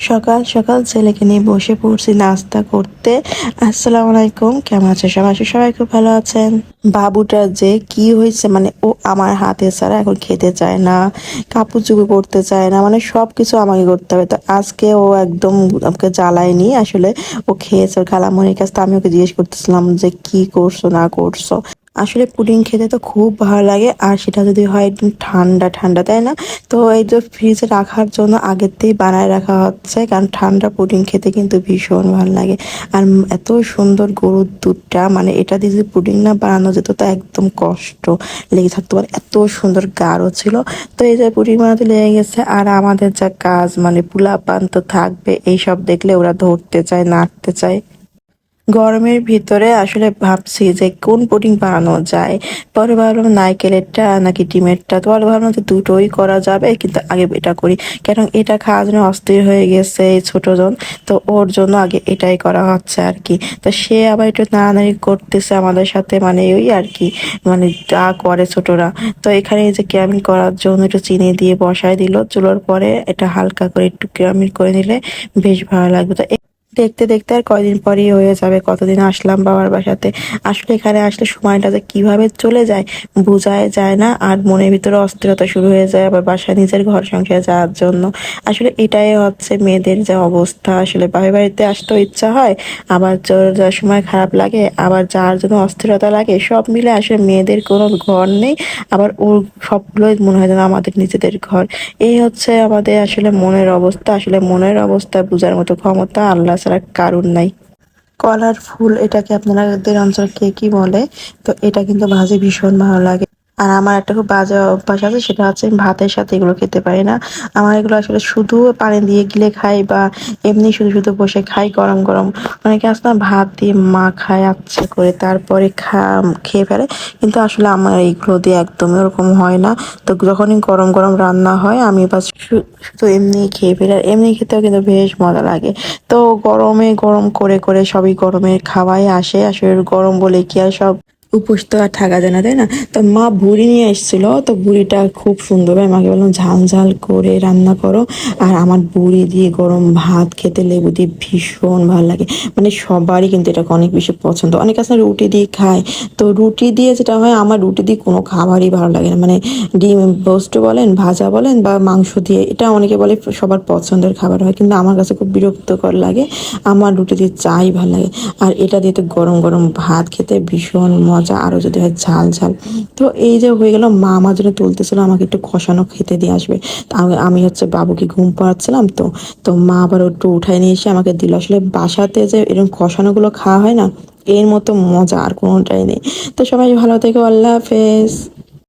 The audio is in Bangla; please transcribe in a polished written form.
সকাল সকাল ছেলেকে নিয়ে বসে পড়ছি নাস্তা করতে। আসসালামু আলাইকুম, কেমন আছে সবাই? সবাই খুব ভালো আছেন। বাবুটা যে কি হয়েছে, মানে ও আমার হাতে ছাড়া এখন খেতে চায় না, কাপড় চুপড় করতে চায় না, মানে সব কিছু আমাকে করতে হবে। তো আজকে ও একদম আমাকে জ্বালায়নি আসলে। ও খেয়েছে ওর খালামণির কাছে। তো আমি ওকে জিজ্ঞেস করতেছিলাম যে কি করছো না করছো। আসলে পুডিং খেতে তো খুব ভালো লাগে, আর সেটা যদি হয় একদম ঠান্ডা ঠান্ডা, তাই না? তো এই যে ফ্রিজে রাখার জন্য আগের থেকেই বানায় রাখা হচ্ছে, কারণ ঠান্ডা পুডিং খেতে কিন্তু ভীষণ ভালো লাগে। আর এত সুন্দর গরুর দুধটা, মানে এটা দিয়ে যদি পুডিং না বানানো যেত তা একদম কষ্ট লেগে থাকতো, মানে এত সুন্দর গাঢ় ছিল। তো এই যে পুডিং বানাতে লেগে গেছে, আর আমাদের যা কাজ, মানে পোলাপান তো থাকবে, এইসব দেখলে ওরা ধরতে চায়, নাড়তে চায়। গরমের ভিতরে আসলে ভাবছি যে কোন পুডিং বানানো যায়। পরে ভাবলাম নারকেলেরটা নাকি ডিমেরটা। তো পরে ভাবলাম যে দুটোই করা যাবে, কিন্তু আগে এটা করি, কারণ এটা খাওয়ার জন্য অস্থির হয়ে গেছে এই ছোটজন। তো ওর জন্য আগে এটাই করা হচ্ছে আর কি। তো সে আবার একটু নাড়ানাড়ি করতেছে আমাদের সাথে, মানে ওই আর কি, মানে যা করে ছোটরা। তো এখানে এই যে কেরামিন করার জন্য একটু চিনি দিয়ে বসায় দিল চুলোর পরে। এটা হালকা করে একটু কেরামিন করে নিলে বেশ ভালো লাগবে। তো দেখতে দেখতে আর কয়দিন পরেই হয়ে যাবে। কতদিন আসলাম বাবার বাসাতে, আসলে এখানে আসলে সময়টা যে কিভাবে চলে যায় বোঝাই যায় না। আর মনের ভিতরে অস্থিরতা শুরু হয়ে যায় আবার বাসায় নিজের ঘর সংসারে যাওয়ার জন্য। আসলে এটাই হচ্ছে মেয়েদের যে অবস্থা। আসলে বাপের বাড়িতে আসতেও ইচ্ছা হয়, আবার চলে যাওয়ার সময় খারাপ লাগে, আবার যাওয়ার জন্য অস্থিরতা লাগে। সব মিলে আসলে মেয়েদের কোনো ঘর নেই। আবার ওর সবগুলোই মনে হয় যেন আমাদের নিজেদের ঘর। এই হচ্ছে আমাদের আসলে মনের অবস্থা। আসলে মনের অবস্থা বোঝার মতো ক্ষমতা আল্লাহ ছাড়া কারুর নাই। কলার ফুল, এটাকে আপনাদের অঞ্চল কে কি বলে? তো এটা কিন্তু ভাজি ভীষণ ভালো লাগে। আর আমার একটা খুব বাজে অভ্যাস আছে, সেটা হচ্ছে আমি ভাতের সাথে এগুলো খেতে পারি না। আমার এগুলো আসলে শুধু পানি দিয়ে গিলে খাই, বা এমনি শুধু শুধু বসে খাই গরম গরম। অনেকে আছে না ভাত দিয়ে মা খায় আচ্ছা করে, তারপরে খেয়ে ফেলে। কিন্তু আসলে আমার এইগুলো দিয়ে একদম এরকম হয় না। তো যখনই গরম গরম রান্না হয় আমি বাস শুধু এমনি খেয়ে ফেলি। আর এমনি খেতেও কিন্তু বেশ মজা লাগে। তো গরমে গরম করে করে সবই গরমের খাওয়াই আসে। আসলে গরম বলে কি আর সব উপোস তো আর থাকা যায় না, তাই না? তো মা ভুড়ি নিয়ে এসেছিল, তো ভুড়িটা খুব সুন্দর। আমাকে বললাম ঝাল ঝাল করে রান্না করো। আর আমার ভুড়ি দিয়ে গরম ভাত খেতে লেবু দিয়ে ভীষণ ভালো লাগে। মানে সবারই কিন্তু এটা অনেক বেশি পছন্দ। অনেক আছে রুটি দিয়ে খায়। তো রুটি দিয়ে যেটা হয়, আমার রুটি দিয়ে কোনো খাবারই ভালো লাগে না। মানে ডিম রোস্ট বলেন, ভাজা বলেন, বা মাংস দিয়ে, এটা অনেকে বলে সবার পছন্দের খাবার হয়, কিন্তু আমার কাছে খুব বিরক্তকর লাগে। আমার রুটি দিয়ে চাই ভালো লাগে। আর এটা দিয়ে তো গরম গরম ভাত খেতে ভীষণ মজা, আরও যদি হয় ঝাল ঝাল। তো এই যে হয়ে গেল, মা আমার জন্য তুলতেছিল আমাকে একটু কষানো খেতে দিয়ে আসবে। তো আমি হচ্ছে বাবুকে ঘুম পাড়াচ্ছিলাম। তো তো মা আবার একটু উঠায় নিয়ে এসে আমাকে দিল। আসলে বাসাতে যে এরকম কষানোগুলো খাওয়া হয় না, এর মতো মজা আর কোনোটাই নেই। তো সবাই ভালো থেকো, আল্লাহ হাফেজ।